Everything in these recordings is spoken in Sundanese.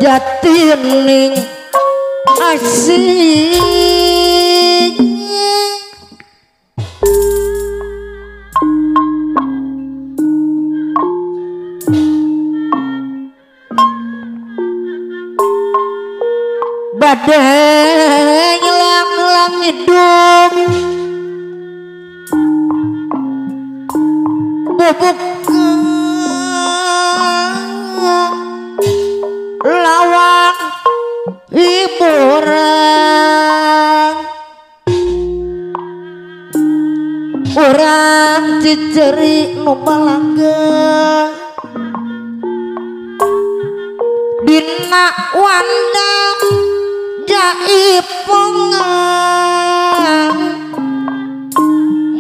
jatining asing badai ngelang-ngelang hidup bubuk lawang hiburan orang Ciceuri nu balanggeung dina wanda Jaipong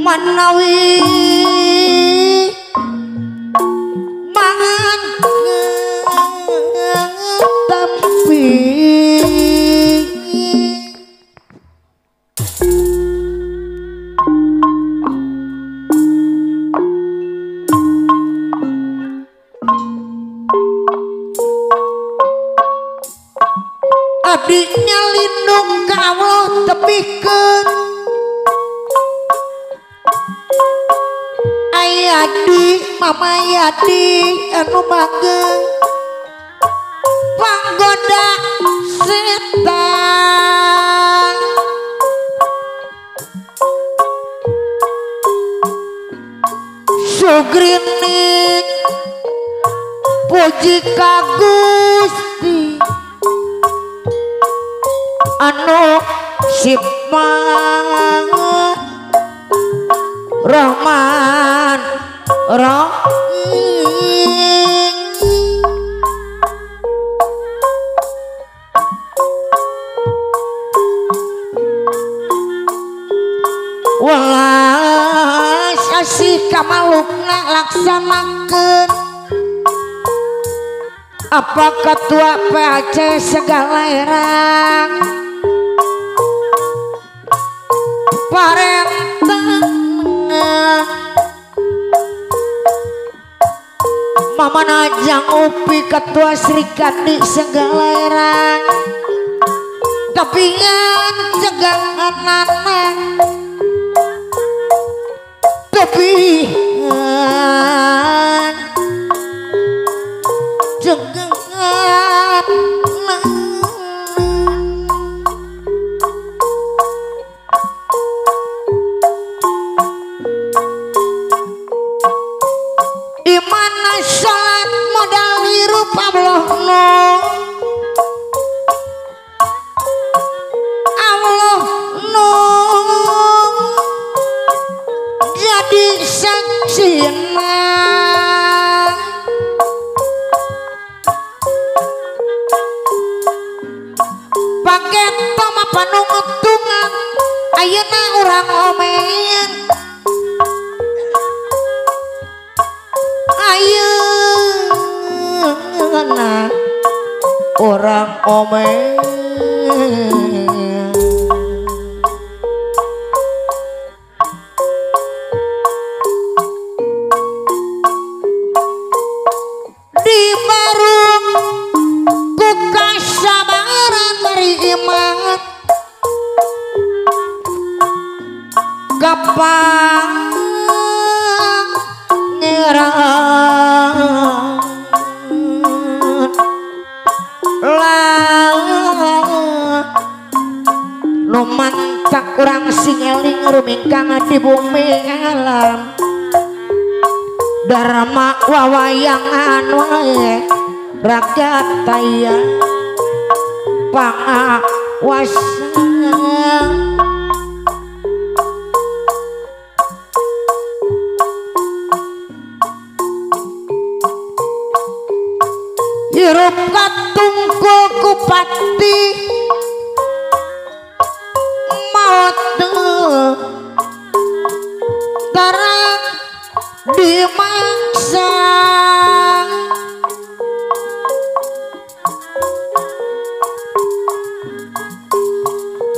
manawi mangan tapi abdinya lindung ka Allah tepikeun ayadi mama yadi anu mageung panggoda setan sugrining puji ka Gusti anu sipang Rahman Rahim welas asih kamalukna laksanakeun apa ketua PAC segala erang parenteng mama najang upi ketua Serikandi segala erang tapi ngan jegangan tapi ngan jegangan dimana salat modal hirup Allah no jadi saksina paket toma panungutungan ayeuna urang omen ayeuna orang omen di barung ku kasabaran bari iman kapang ngerang nu mantak urang singeling rumingkang di bumi alam dharma wawayangan wae rakyat taya pangawasa hirup katungkul kupati maut tarang dimangsa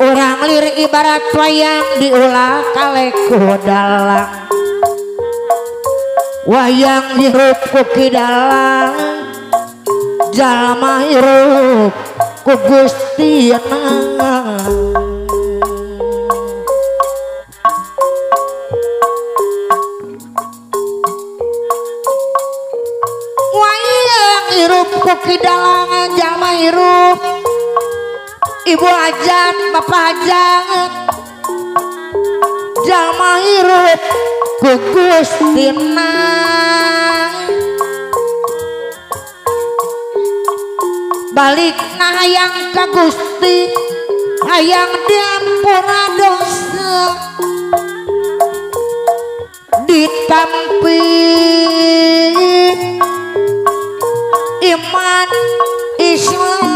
orang lirik ibarat wayang diulah kaleku dalang wayang hirup ku kidalang jalma hirup ku Gusti wayang hirup ku kidalang jalma hirup ibu ajan bapak ajan jalma hirup ku Gusti balik nah hayang ka Gusti hayang diampura dosa ditampi iman Islam